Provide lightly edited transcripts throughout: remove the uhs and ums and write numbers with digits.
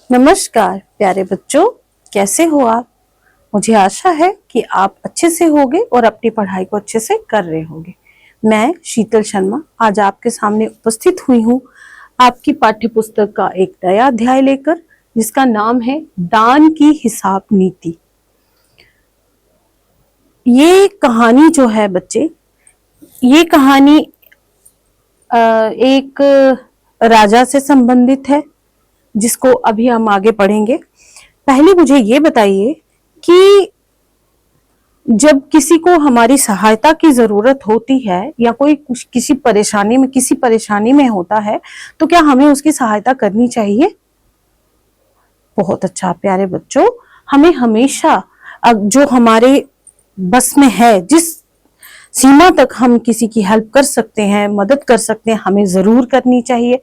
नमस्कार प्यारे बच्चों, कैसे हो आप। मुझे आशा है कि आप अच्छे से होंगे और अपनी पढ़ाई को अच्छे से कर रहे होंगे। मैं शीतल शर्मा आज आपके सामने उपस्थित हुई हूँ आपकी पाठ्य पुस्तक का एक नया अध्याय लेकर, जिसका नाम है दान की हिसाब नीति। ये कहानी जो है बच्चे, ये कहानी एक राजा से संबंधित है, जिसको अभी हम आगे पढ़ेंगे। पहले मुझे ये बताइए कि जब किसी को हमारी सहायता की जरूरत होती है या कोई किसी परेशानी में होता है, तो क्या हमें उसकी सहायता करनी चाहिए? बहुत अच्छा प्यारे बच्चों, हमें हमेशा जो हमारे बस में है, जिस सीमा तक हम किसी की हेल्प कर सकते हैं, मदद कर सकते हैं, हमें जरूर करनी चाहिए।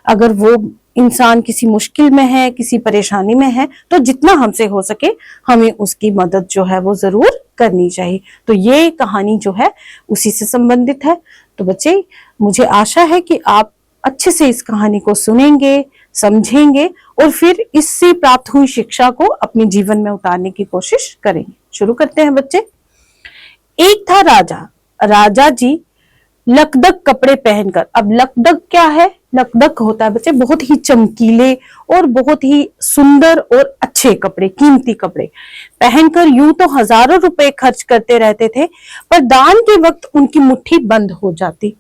अगर वो इंसान किसी मुश्किल में है, किसी परेशानी में है, तो जितना हमसे हो सके हमें उसकी मदद जो है वो जरूर करनी चाहिए। तो ये कहानी जो है उसी से संबंधित है। तो बच्चे, मुझे आशा है कि आप अच्छे से इस कहानी को सुनेंगे, समझेंगे और फिर इससे प्राप्त हुई शिक्षा को अपने जीवन में उतारने की कोशिश करेंगे। शुरू करते हैं बच्चे। एक था राजा। राजा जी लकदक कपड़े पहनकर, अब लकदक क्या है? लकदक होता है बच्चे बहुत ही चमकीले और बहुत ही सुंदर और अच्छे कपड़े, कीमती कपड़े पहनकर यूं तो हजारों रुपए खर्च करते रहते थे, पर दान के वक्त उनकी मुट्ठी बंद हो जाती।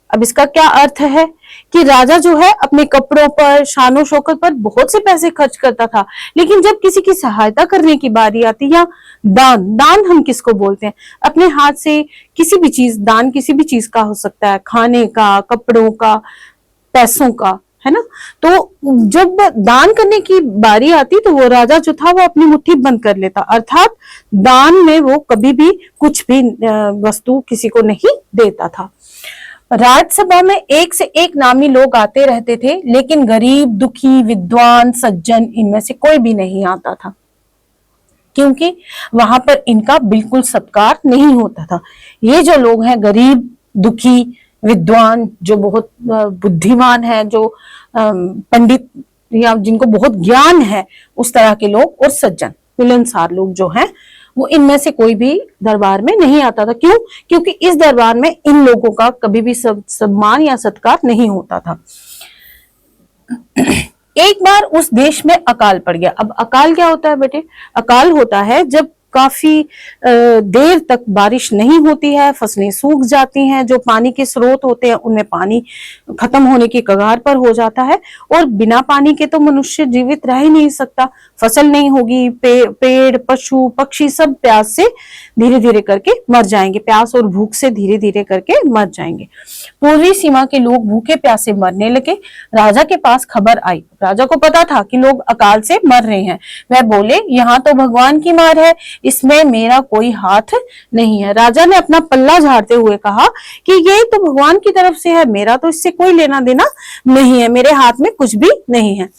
अब इसका क्या अर्थ है कि राजा जो है अपने कपड़ों पर, शानो शौकत पर बहुत से पैसे खर्च करता था, लेकिन जब किसी की सहायता करने की बारी आती, या दान हम किसको बोलते हैं? अपने हाथ से किसी भी चीज, दान किसी भी चीज का हो सकता है, खाने का, कपड़ों का, पैसों का, है ना। तो जब दान करने की बारी आती तो वो राजा जो था वो अपनी मुट्ठी बंद कर लेता, अर्थात दान में वो कभी भी कुछ भी वस्तु किसी को नहीं देता था। राज्यसभा में एक से एक नामी लोग आते रहते थे, लेकिन गरीब, दुखी, विद्वान, सज्जन, इनमें से कोई भी नहीं आता था, क्योंकि वहां पर इनका बिल्कुल सत्कार नहीं होता था। ये जो लोग हैं, गरीब, दुखी, विद्वान, जो बहुत बुद्धिमान है, जो पंडित या जिनको बहुत ज्ञान है, उस तरह के लोग, और सज्जन, मिलनसार लोग जो हैं, वो इनमें से कोई भी दरबार में नहीं आता था। क्यों? क्योंकि इस दरबार में इन लोगों का कभी भी सम्मान या सत्कार नहीं होता था। एक बार उस देश में अकाल पड़ गया। अब अकाल क्या होता है बेटे? अकाल होता है जब काफी देर तक बारिश नहीं होती है, फसलें सूख जाती हैं, जो पानी के स्रोत होते हैं उनमें पानी खत्म होने की कगार पर हो जाता है, और बिना पानी के तो मनुष्य जीवित रह ही नहीं सकता। फसल नहीं होगी, पेड़, पशु, पक्षी सब प्यास से धीरे धीरे करके मर जाएंगे, प्यास और भूख से धीरे धीरे करके मर जाएंगे। पूर्वी सीमा के लोग भूखे प्यासे मरने लगे। राजा के पास खबर आई। राजा को पता था कि लोग अकाल से मर रहे हैं। वह बोले, यहाँ तो भगवान की मार है, इसमें मेरा कोई हाथ नहीं है। राजा ने अपना पल्ला झाड़ते हुए कहा कि ये तो भगवान की तरफ से है, मेरा तो इससे कोई लेना देना नहीं है, मेरे हाथ में कुछ भी नहीं है।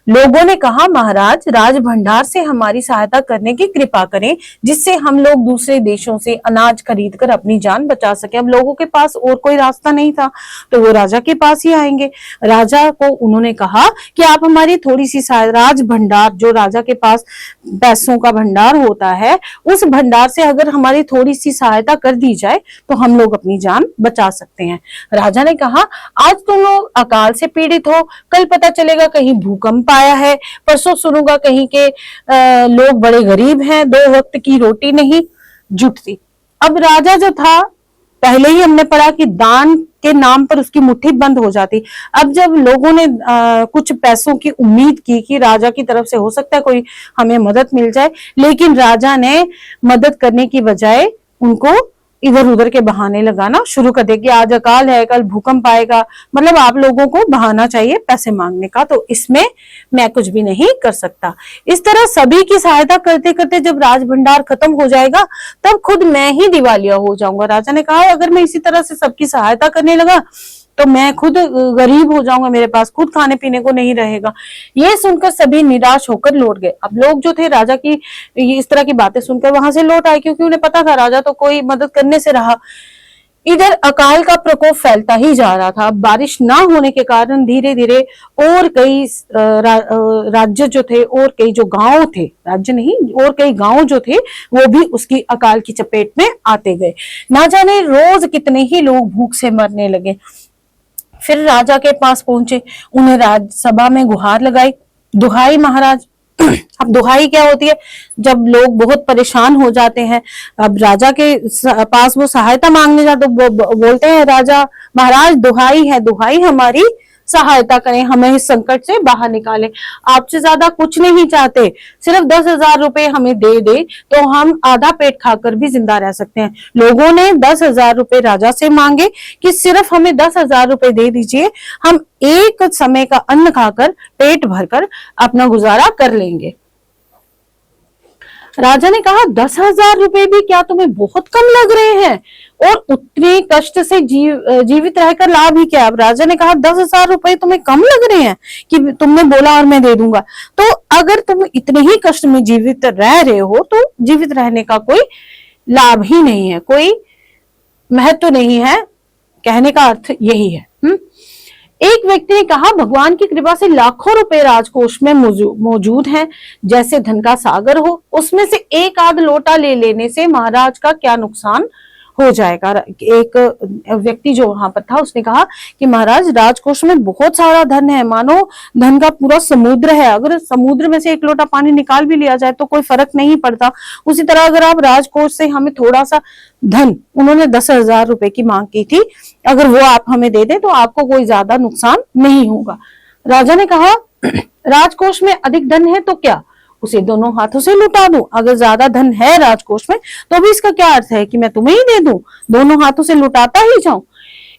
लोगों ने कहा, महाराज, राज भंडार से हमारी सहायता करने की कृपा करें, जिससे हम लोग दूसरे देशों से अनाज खरीद कर अपनी जान बचा सके। अब लोगों के पास और कोई रास्ता नहीं था, तो वो राजा के पास ही आएंगे। राजा को उन्होंने कहा कि आप हमारी थोड़ी सी राज भंडार, जो राजा के पास पैसों का भंडार होता है, उस भंडार से अगर हमारी थोड़ी सी सहायता कर दी जाए तो हम लोग अपनी जान बचा सकते हैं। राजा ने कहा, आज तुम लोग अकाल से पीड़ित हो, कल पता चलेगा कहीं भूकंप आया है, परसों सुनूंगा कहीं के लोग बड़े गरीब हैं, 2 वक्त की रोटी नहीं जुटती। अब राजा जो था, पहले ही हमने पढ़ा कि दान के नाम पर उसकी मुट्ठी बंद हो जाती। अब जब लोगों ने कुछ पैसों की उम्मीद की कि राजा की तरफ से हो सकता है कोई हमें मदद मिल जाए, लेकिन राजा ने मदद करने की बजाय उनको इधर उधर के बहाने लगाना शुरू कर दिया कि आज अकाल है, कल भूकंप आएगा, मतलब आप लोगों को बहाना चाहिए पैसे मांगने का, तो इसमें मैं कुछ भी नहीं कर सकता। इस तरह सभी की सहायता करते करते जब राज भंडार खत्म हो जाएगा, तब खुद मैं ही दिवालिया हो जाऊंगा। राजा ने कहा, अगर मैं इसी तरह से सबकी सहायता करने लगा तो मैं खुद गरीब हो जाऊंगा, मेरे पास खुद खाने पीने को नहीं रहेगा। ये सुनकर सभी निराश होकर लौट गए। अब लोग जो थे राजा की इस तरह की बातें सुनकर वहां से लौट आए, क्योंकि उन्हें पता था राजा तो कोई मदद करने से रहा। इधर अकाल का प्रकोप फैलता ही जा रहा था। बारिश ना होने के कारण धीरे धीरे और कई राज्य जो थे और कई जो गांव थे, राज्य नहीं और कई गांव जो थे वो भी उसकी अकाल की चपेट में आते गए। ना जाने रोज कितने ही लोग भूख से मरने लगे। फिर राजा के पास पहुंचे, उन्हें राज्यसभा में गुहार लगाई, दुहाई महाराज। अब दुहाई क्या होती है? जब लोग बहुत परेशान हो जाते हैं, अब राजा के पास वो सहायता मांगने जाते तो बोलते हैं राजा महाराज दुहाई है, दुहाई हमारी सहायता करें, हमें इस संकट से बाहर निकालें। आपसे ज्यादा कुछ नहीं चाहते, सिर्फ 10,000 रुपए हमें दे दे तो हम आधा पेट खाकर भी जिंदा रह सकते हैं। लोगों ने 10,000 रुपए राजा से मांगे कि सिर्फ हमें 10,000 रुपए दे दीजिए, हम एक समय का अन्न खाकर पेट भरकर अपना गुजारा कर लेंगे। राजा ने कहा 10,000 रुपए भी क्या तुम्हें बहुत कम लग रहे हैं? और उतने कष्ट से जीवित रहकर लाभ ही क्या? अब राजा ने कहा 10,000 रुपए तुम्हें कम लग रहे हैं कि तुमने बोला और मैं दे दूंगा। तो अगर तुम इतने ही कष्ट में जीवित रह रहे हो तो जीवित रहने का कोई लाभ ही नहीं है, कोई महत्व नहीं है। कहने का अर्थ यही है। एक व्यक्ति ने कहा भगवान की कृपा से लाखों रुपए राजकोष में मौजूद हैं, जैसे धन का सागर हो, उसमें से एक आध लोटा ले लेने से महाराज का क्या नुकसान हो जाएगा। एक व्यक्ति जो वहां पर था उसने कहा कि महाराज राजकोष में बहुत सारा धन है, मानो धन का पूरा समुद्र है, अगर समुद्र में से एक लोटा पानी निकाल भी लिया जाए तो कोई फर्क नहीं पड़ता। उसी तरह अगर आप राजकोष से हमें थोड़ा सा धन, उन्होंने 10,000 रुपए की मांग की थी, अगर वो आप हमें दे दें तो आपको कोई ज्यादा नुकसान नहीं होगा। राजा ने कहा राजकोष में अधिक धन है तो क्या, उसे दोनों हाथों से लुटा दूं? अगर ज्यादा धन है राजकोष में तो भी इसका क्या अर्थ है कि मैं तुम्हें ही दे दूं, दोनों हाथों से लुटाता ही जाऊं।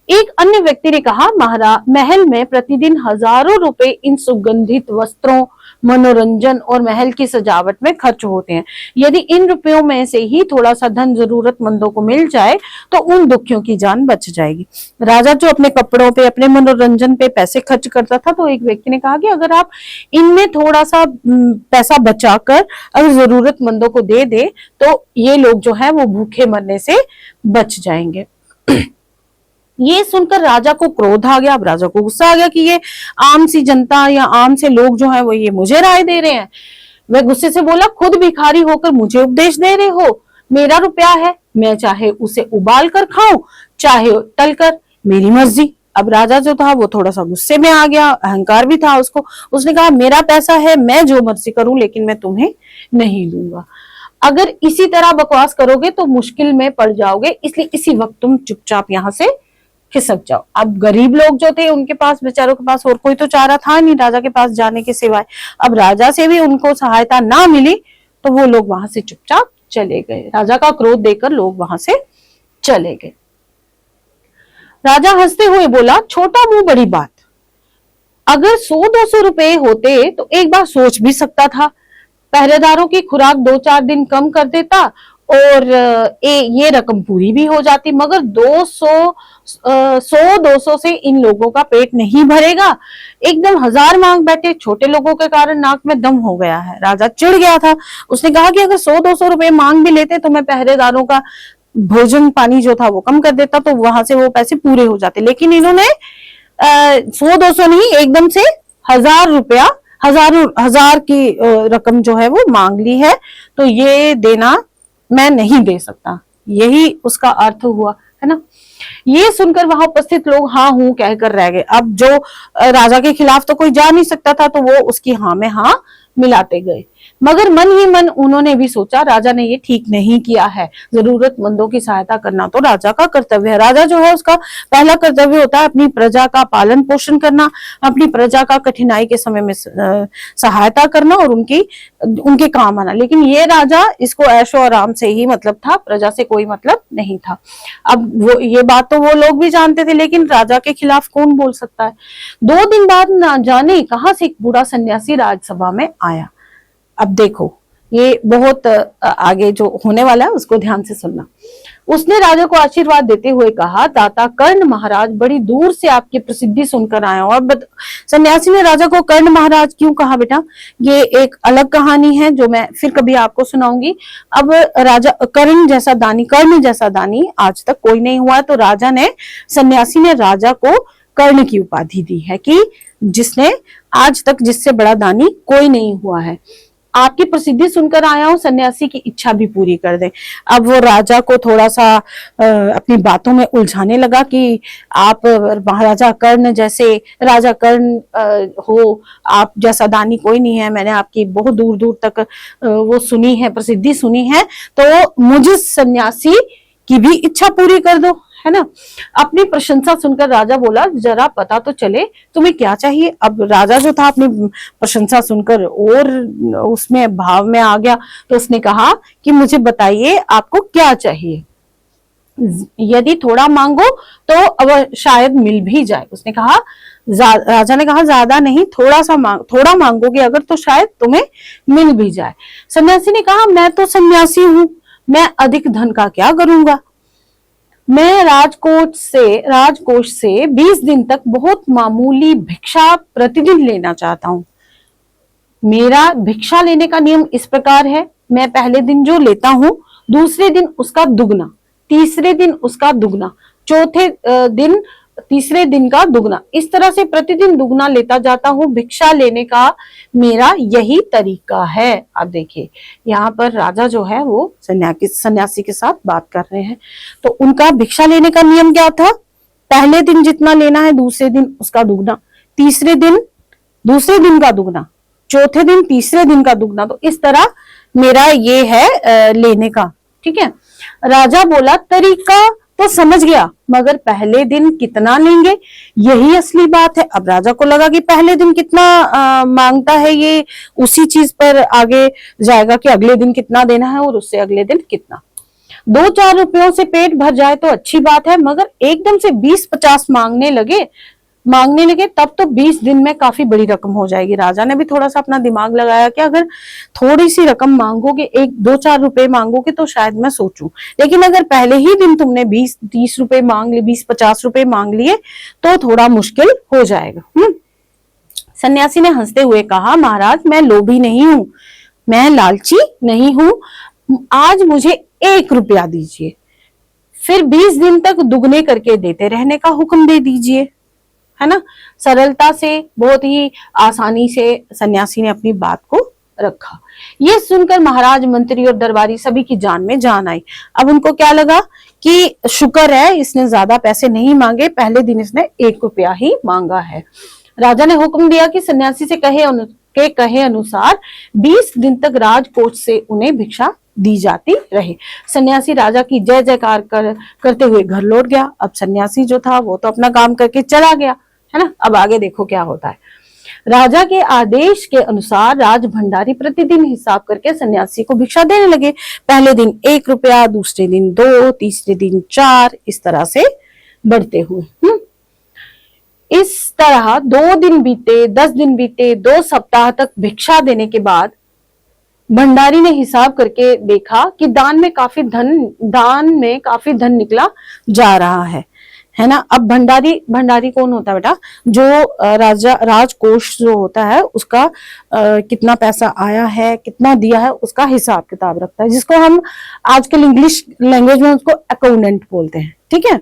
एक अन्य व्यक्ति ने कहा महाराज महल में प्रतिदिन हजारों रुपए इन सुगंधित वस्त्रों, मनोरंजन और महल की सजावट में खर्च होते हैं। यदि इन रुपयों में से ही थोड़ा सा धन जरूरतमंदों को मिल जाए तो उन दुखियों की जान बच जाएगी। राजा जो अपने कपड़ों पे, अपने मनोरंजन पे पैसे खर्च करता था, तो एक व्यक्ति ने कहा कि अगर आप इनमें थोड़ा सा पैसा बचाकर अगर जरूरतमंदों को दे दे तो ये लोग जो है वो भूखे मरने से बच जाएंगे। ये सुनकर राजा को क्रोध आ गया। अब राजा को गुस्सा आ गया कि ये आम सी जनता या आम से लोग जो है वो ये मुझे राय दे रहे हैं। वह गुस्से से बोला खुद भिखारी होकर मुझे उपदेश दे रहे हो, मेरा रुपया है, मैं चाहे उसे उबाल कर खाऊं चाहे तल कर, मेरी मर्जी। अब राजा जो था वो थोड़ा सा गुस्से में आ गया, अहंकार भी था उसको। उसने कहा मेरा पैसा है, मैं जो मर्जी करूं, लेकिन मैं तुम्हें नहीं दूंगा। अगर इसी तरह बकवास करोगे तो मुश्किल में पड़ जाओगे, इसलिए इसी वक्त तुम चुपचाप यहाँ से खिसक जाओ। अब गरीब लोग जो थे उनके पास, बेचारों के पास और कोई तो चारा था नहीं राजा के पास जाने के सिवाय। अब राजा से भी उनको सहायता ना मिली तो वो लोग वहां से चुपचाप चले गए। राजा का क्रोध देखकर लोग वहां से चले गए। राजा हंसते हुए बोला छोटा मुंह बड़ी बात, अगर 100-200 रुपए होते तो एक बार सोच भी सकता था, पहरेदारों की खुराक 2-4 दिन कम कर देता और ये रकम पूरी भी हो जाती, मगर 100-200 से इन लोगों का पेट नहीं भरेगा। एकदम 1000 मांग बैठे, छोटे लोगों के कारण नाक में दम हो गया है। राजा चिढ़ गया था। उसने कहा कि अगर 100-200 रुपए मांग भी लेते तो मैं पहरेदारों का भोजन पानी जो था वो कम कर देता, तो वहां से वो पैसे पूरे हो जाते। लेकिन इन्होंने 100-200 नहीं, एकदम से 1000 रुपया, हजार की रकम जो है वो मांग ली है, तो ये देना मैं नहीं दे सकता, यही उसका अर्थ हुआ, है ना। ये सुनकर वहां उपस्थित लोग हाँ हूं कहकर रह गए। अब जो राजा के खिलाफ तो कोई जा नहीं सकता था, तो वो उसकी हाँ में हाँ मिलाते गए। मगर मन ही मन उन्होंने भी सोचा राजा ने ये ठीक नहीं किया है, जरूरतमंदों की सहायता करना तो राजा का कर्तव्य है। राजा जो है उसका पहला कर्तव्य होता है अपनी प्रजा का पालन पोषण करना, अपनी प्रजा का कठिनाई के समय में सहायता करना और उनके काम आना। लेकिन ये राजा, इसको ऐशो आराम से ही मतलब था, प्रजा से कोई मतलब नहीं था। अब वो ये बात तो वो लोग भी जानते थे, लेकिन राजा के खिलाफ कौन बोल सकता है। 2 दिन बाद ना जाने कहां से एक बूढ़ा सन्यासी राजसभा में आया। अब देखो ये बहुत आगे जो होने वाला है उसको ध्यान से सुनना। उसने राजा को आशीर्वाद देते हुए कहा, दाता कर्ण महाराज, बड़ी दूर से आपकी प्रसिद्धि सुनकर आया हूं। और सन्यासी ने राजा को कर्ण महाराज क्यों कहा बेटा, ये एक अलग कहानी है जो मैं फिर कभी आपको सुनाऊंगी। अब राजा कर्ण जैसा दानी आज तक कोई नहीं हुआ, तो राजा ने सन्यासी ने राजा को कर्ण की उपाधि दी है कि जिसने आज तक जिससे बड़ा दानी कोई नहीं हुआ है। आपकी प्रसिद्धि सुनकर आया हूं, सन्यासी की इच्छा भी पूरी कर दे। अब वो राजा को थोड़ा सा अपनी बातों में उलझाने लगा कि आप महाराजा कर्ण जैसे राजा कर्ण हो, आप जैसा दानी कोई नहीं है, मैंने आपकी बहुत दूर दूर तक वो सुनी है, प्रसिद्धि सुनी है, तो मुझे सन्यासी की भी इच्छा पूरी कर दो, है ना। अपनी प्रशंसा सुनकर राजा बोला, जरा पता तो चले तुम्हें क्या चाहिए। अब राजा जो था अपनी प्रशंसा सुनकर और उसमें भाव में आ गया, तो उसने कहा कि मुझे बताइए आपको क्या चाहिए, यदि थोड़ा मांगो तो अब शायद मिल भी जाए। उसने कहा, राजा ने कहा, ज्यादा नहीं, थोड़ा मांगोगे अगर तो शायद तुम्हें मिल भी जाए। सन्यासी ने कहा, मैं तो सन्यासी हूं, मैं अधिक धन का क्या करूंगा, मैं राजकोष से 20 दिन तक बहुत मामूली भिक्षा प्रतिदिन लेना चाहता हूं। मेरा भिक्षा लेने का नियम इस प्रकार है, मैं पहले दिन जो लेता हूं, दूसरे दिन उसका दुगना, तीसरे दिन उसका दुगना, चौथे दिन तीसरे दिन का दुगना, इस तरह से प्रतिदिन दुगना लेता जाता हूं। भिक्षा लेने का मेरा यही तरीका है। अब देखिए यहाँ पर राजा जो है वो सन्यासी के साथ बात कर रहे हैं, तो उनका भिक्षा लेने का नियम क्या था, पहले दिन जितना लेना है दूसरे दिन उसका दुगना, तीसरे दिन दूसरे दिन का दुगना, चौथे दिन तीसरे दिन का दुगना। तो इस तरह मेरा ये है लेने का, ठीक है। राजा बोला, तरीका तो समझ गया, मगर पहले दिन कितना लेंगे, यही असली बात है। अब राजा को लगा कि पहले दिन कितना मांगता है, ये उसी चीज पर आगे जाएगा कि अगले दिन कितना देना है और उससे अगले दिन कितना। 2-4 रुपयों से पेट भर जाए तो अच्छी बात है, मगर एकदम से 20-50 मांगने लगे तब तो 20 दिन में काफी बड़ी रकम हो जाएगी। राजा ने भी थोड़ा सा अपना दिमाग लगाया कि अगर थोड़ी सी रकम मांगोगे, 1-2-4 रुपए मांगोगे तो शायद मैं सोचूं, लेकिन अगर पहले ही दिन तुमने 20-30 रुपए मांग लिए, 20-50 रुपए मांग लिए तो थोड़ा मुश्किल हो जाएगा। सन्यासी ने हंसते हुए कहा, महाराज मैं लोभी नहीं हूं, मैं लालची नहीं हूं, आज मुझे 1 रुपया दीजिए, फिर 20 दिन तक दुगने करके देते रहने का हुक्म दे दीजिए, है ना। सरलता से, बहुत ही आसानी से सन्यासी ने अपनी बात को रखा। ये सुनकर महाराज, मंत्री और दरबारी सभी की जान में जान आई। अब उनको क्या लगा कि शुक्र है इसने ज्यादा पैसे नहीं मांगे, पहले दिन इसने 1 रुपया ही मांगा है। राजा ने हुक्म दिया कि सन्यासी से कहे अनुसार 20 दिन तक राजकोष से उन्हें भिक्षा दी जाती रहे। सन्यासी राजा की जय जयकार करते हुए घर लौट गया। अब सन्यासी जो था वो तो अपना काम करके चला गया, है ना। अब आगे देखो क्या होता है। राजा के आदेश के अनुसार राज भंडारी प्रतिदिन हिसाब करके सन्यासी को भिक्षा देने लगे। पहले दिन 1 रुपया, दूसरे दिन 2, तीसरे दिन 4, इस तरह से बढ़ते हुए। इस तरह 2 दिन बीते, 10 दिन बीते, 2 सप्ताह तक भिक्षा देने के बाद भंडारी ने हिसाब करके देखा कि दान में काफी धन निकला जा रहा है ना। अब भंडारी कौन होता है बेटा, जो राजकोष जो होता है उसका कितना पैसा आया है, कितना दिया है, उसका हिसाब किताब रखता है, जिसको हम आजकल इंग्लिश लैंग्वेज में उसको अकाउंटेंट बोलते हैं, ठीक है।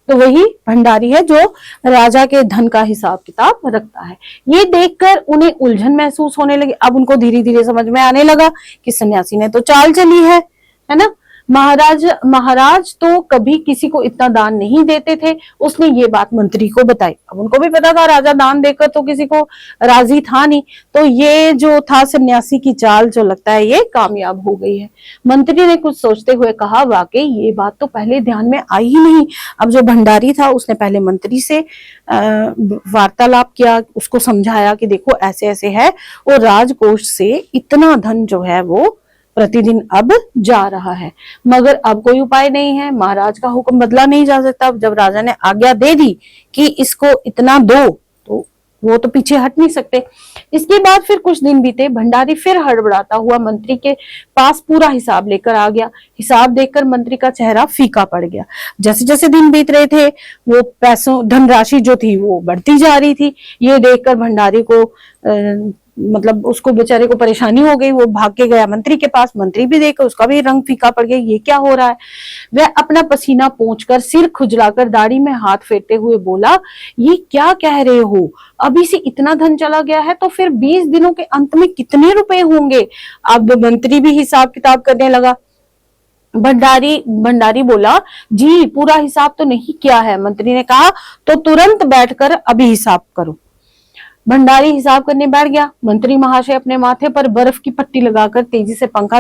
तो वही भंडारी है जो राजा के धन का हिसाब किताब रखता है। ये देखकर उन्हें उलझन महसूस होने लगी। अब उनको धीरे धीरे समझ में आने लगा कि सन्यासी ने तो चाल चली है ना। महाराज तो कभी किसी को इतना दान नहीं देते थे। उसने ये बात मंत्री को बताई। अब उनको भी पता था राजा दान देकर तो किसी को राजी था नहीं, तो ये जो था सन्यासी की चाल जो लगता है ये कामयाब हो गई है। मंत्री ने कुछ सोचते हुए कहा, वाकई ये बात तो पहले ध्यान में आई ही नहीं। अब जो भंडारी था उसने पहले मंत्री से वार्तालाप किया, उसको समझाया कि देखो ऐसे ऐसे है और राजकोष से इतना धन जो है वो प्रतिदिन अब जा रहा है, मगर अब कोई उपाय नहीं है, महाराज का हुक्म बदला नहीं जा सकता। जब राजा ने आज्ञा दे दी कि इसको इतना दो, तो वो तो पीछे हट नहीं सकते। इसके बाद फिर कुछ दिन बीते, भंडारी फिर हड़बड़ाता हुआ मंत्री के पास पूरा हिसाब लेकर आ गया। हिसाब देखकर मंत्री का चेहरा फीका पड़ गया। जैसे जैसे दिन बीत रहे थे, वो पैसों धनराशि जो थी वो बढ़ती जा रही थी। ये देखकर भंडारी को मतलब उसको बेचारे को परेशानी हो गई। वो भाग के गया मंत्री के पास। मंत्री भी देखकर उसका भी रंग फीका पड़ गया, ये क्या हो रहा है। वह अपना पसीना पोंछकर, सिर खुजलाकर, दाढ़ी में हाथ फेरते हुए बोला, ये क्या कह रहे हो? अभी से इतना धन चला गया है तो फिर 20 दिनों के अंत में कितने रुपए होंगे? अब मंत्री भी हिसाब किताब करने लगा। भंडारी बोला, जी पूरा हिसाब तो नहीं किया है। मंत्री ने कहा, तो तुरंत बैठकर अभी हिसाब करो। भंडारी हिसाब करने बैठ गया। मंत्री महाशय अपने माथे पर बर्फ की पट्टी लगाकर तेजी से पंखा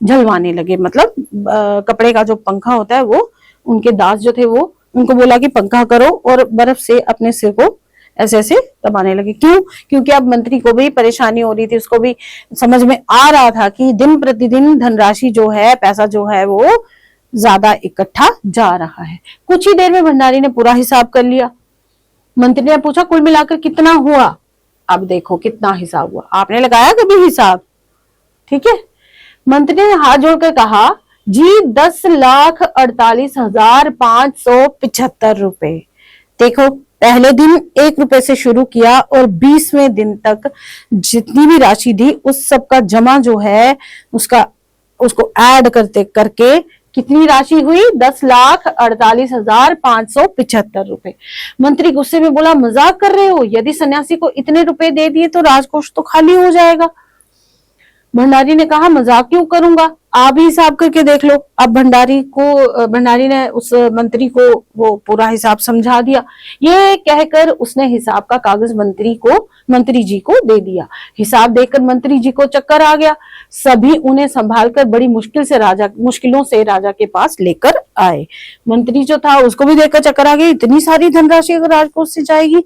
झलवाने लगे। मतलब कपड़े का जो पंखा होता है वो, उनके दास जो थे वो उनको बोला कि पंखा करो, और बर्फ से अपने सिर को ऐसे ऐसे दबाने लगे। क्यों? क्योंकि अब मंत्री को भी परेशानी हो रही थी। उसको भी समझ में आ रहा था कि दिन प्रतिदिन धनराशि जो है, पैसा जो है वो ज्यादा इकट्ठा जा रहा है। कुछ ही देर में भंडारी ने पूरा हिसाब कर लिया। मंत्री ने पूछा, कुल मिलाकर कितना हुआ? अब देखो कितना हिसाब हुआ। आपने लगाया कभी हिसाब? ठीक है। मंत्री ने हाथ जोड़कर कहा, जी 10,48,575 रुपए। देखो, पहले दिन 1 रुपए से शुरू किया और 20वें दिन तक जितनी भी राशि थी उस सब का जमा जो है उसको ऐड करके कितनी राशि हुई? 10,48,575 रुपए। मंत्री गुस्से में बोला, मजाक कर रहे हो? यदि सन्यासी को इतने रुपए दे दिए तो राजकोष तो खाली हो जाएगा। भंडारी ने कहा, मजाक क्यों करूंगा, आप ही हिसाब करके देख लो। अब भंडारी ने उस मंत्री को वो पूरा हिसाब समझा दिया। ये कहकर उसने हिसाब का कागज मंत्री जी को दे दिया। हिसाब देखकर मंत्री जी को चक्कर आ गया। सभी उन्हें संभालकर बड़ी मुश्किलों से राजा के पास लेकर आए। मंत्री जो था उसको भी देखकर चक्कर आ गया। इतनी सारी धनराशि अगर राजकोष से जाएगी,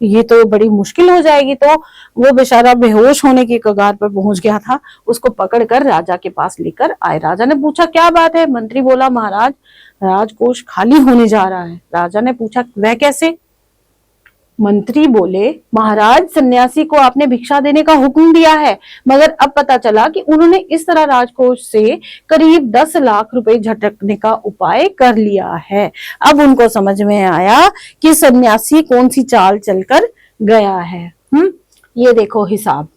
ये तो बड़ी मुश्किल हो जाएगी। तो वो बेचारा बेहोश होने की कगार पर पहुंच गया था। उसको पकड़कर राजा के पास लेकर आए। राजा ने पूछा, क्या बात है? मंत्री बोला, महाराज राजकोष खाली होने जा रहा है। राजा ने पूछा, वह कैसे? मंत्री बोले, महाराज सन्यासी को आपने भिक्षा देने का हुक्म दिया है, मगर अब पता चला कि उन्होंने इस तरह राजकोष से करीब 10 लाख रुपए झटकने का उपाय कर लिया है। अब उनको समझ में आया कि सन्यासी कौन सी चाल चलकर गया है। ये देखो हिसाब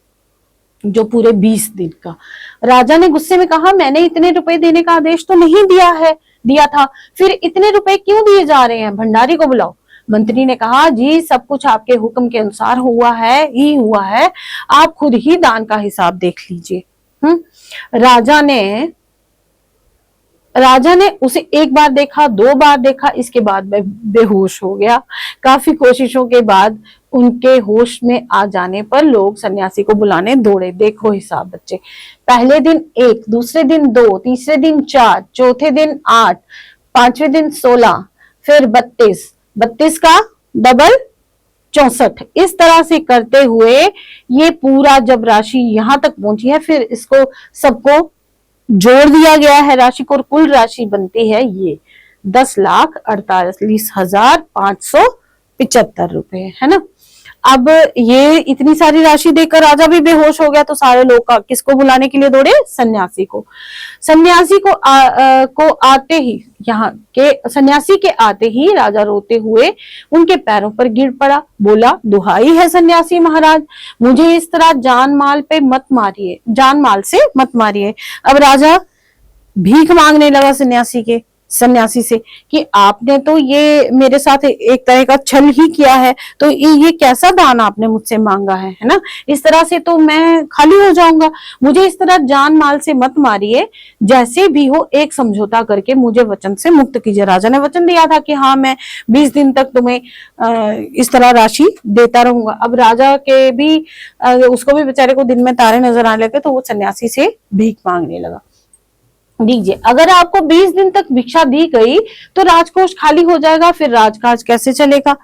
जो पूरे 20 दिन का। राजा ने गुस्से में कहा, मैंने इतने रुपए देने का आदेश तो नहीं दिया था, फिर इतने रुपए क्यों दिए जा रहे हैं? भंडारी को बुलाओ। मंत्री ने कहा, जी सब कुछ आपके हुक्म के अनुसार हुआ है, आप खुद ही दान का हिसाब देख लीजिए। राजा ने उसे एक बार देखा, 2 बार देखा, इसके बाद बेहोश हो गया। काफी कोशिशों के बाद उनके होश में आ जाने पर लोग सन्यासी को बुलाने दौड़े। देखो हिसाब बच्चे, पहले दिन 1, दूसरे दिन 2, तीसरे दिन 4, चौथे दिन 8, 5वें दिन 16, फिर 32 का डबल 64। इस तरह से करते हुए ये पूरा जब राशि यहां तक पहुंची है, फिर इसको सबको जोड़ दिया गया है राशि को, और कुल राशि बनती है ये 10,48,575 रुपए, है ना। अब ये इतनी सारी राशि देकर राजा भी बेहोश हो गया। तो सारे लोग किसको बुलाने के लिए दौड़े? सन्यासी को। सन्यासी के आते ही राजा रोते हुए उनके पैरों पर गिर पड़ा। बोला, दुहाई है सन्यासी महाराज, मुझे इस तरह जान माल से मत मारिए। अब राजा भीख मांगने लगा सन्यासी से कि आपने तो ये मेरे साथ एक तरह का छल ही किया है, तो ये कैसा दान आपने मुझसे मांगा है ना। इस तरह से तो मैं खाली हो जाऊंगा। मुझे इस तरह जान माल से मत मारिए, जैसे भी हो एक समझौता करके मुझे वचन से मुक्त कीजिए। राजा ने वचन दिया था कि हाँ, मैं 20 दिन तक तुम्हें इस तरह राशि देता रहूंगा। अब राजा के भी उसको भी बेचारे को दिन में तारे नजर आने लगे, तो वो सन्यासी से भीख मांगने लगा। दीजिए, अगर आपको 20 दिन तक भिक्षा दी गई तो राजकोष खाली हो जाएगा, फिर राजकाज कैसे चलेगा?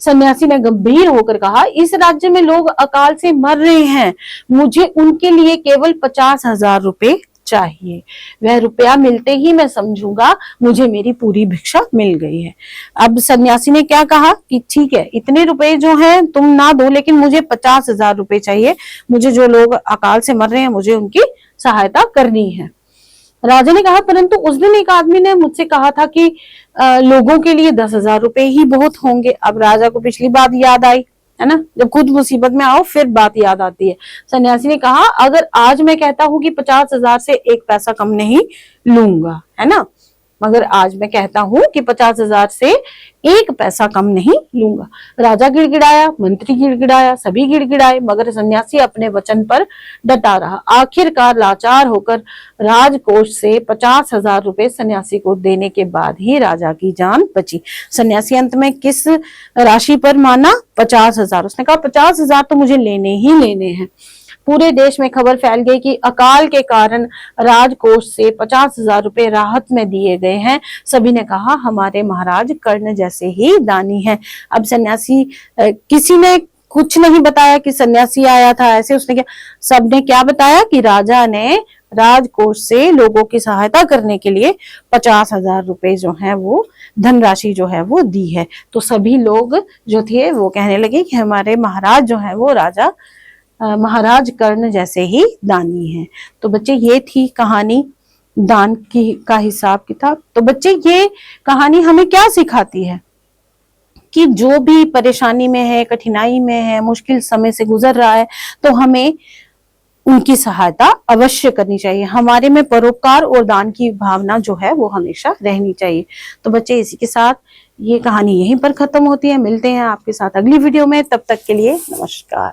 सन्यासी ने गंभीर होकर कहा, इस राज्य में लोग अकाल से मर रहे हैं, मुझे उनके लिए केवल 50,000 रुपए चाहिए। वह रुपया मिलते ही मैं समझूंगा मुझे मेरी पूरी भिक्षा मिल गई है। अब सन्यासी ने क्या कहा कि ठीक है, इतने रुपए जो हैं तुम ना दो, लेकिन मुझे 50,000 रुपए चाहिए। मुझे जो लोग अकाल से मर रहे हैं मुझे उनकी सहायता करनी है। राजा ने कहा परंतु उस दिन एक आदमी ने मुझसे कहा था कि लोगों के लिए 10,000 रुपए ही बहुत होंगे। अब राजा को पिछली बात याद आई, है ना, जब खुद मुसीबत में आओ फिर बात याद आती है। सन्यासी ने कहा अगर आज मैं कहता हूं कि 50,000 से एक पैसा कम नहीं लूंगा, है ना, मगर आज मैं कहता हूं कि 50,000 से एक पैसा कम नहीं लूंगा। राजा गिड़गिड़ाया, मंत्री गिड़गिड़ाया, सभी गिड़गिड़ाए, मगर सन्यासी अपने वचन पर डटा रहा। आखिरकार लाचार होकर राजकोष से 50,000 रुपए सन्यासी को देने के बाद ही राजा की जान बची। सन्यासी अंत में किस राशि पर माना? 50,000। उसने कहा 50,000 तो मुझे लेने ही लेने हैं। पूरे देश में खबर फैल गई कि अकाल के कारण राजकोष से 50,000 रुपए राहत में दिए गए हैं। सभी ने कहा हमारे महाराज कर्ण जैसे ही दानी हैं। अब सन्यासी, किसी ने कुछ नहीं बताया कि सन्यासी आया था ऐसे, उसने क्या, सबने क्या बताया कि राजा ने राजकोष से लोगों की सहायता करने के लिए 50,000 रुपए जो है वो धनराशि जो है वो दी है। तो सभी लोग जो थे वो कहने लगे कि हमारे महाराज जो है वो महाराज कर्ण जैसे ही दानी हैं। तो बच्चे ये थी कहानी दान का हिसाब किताब। तो बच्चे ये कहानी हमें क्या सिखाती है कि जो भी परेशानी में है, कठिनाई में है, मुश्किल समय से गुजर रहा है, तो हमें उनकी सहायता अवश्य करनी चाहिए। हमारे में परोपकार और दान की भावना जो है वो हमेशा रहनी चाहिए। तो बच्चे इसी के साथ ये कहानी यहीं पर खत्म होती है। मिलते हैं आपके साथ अगली वीडियो में, तब तक के लिए नमस्कार।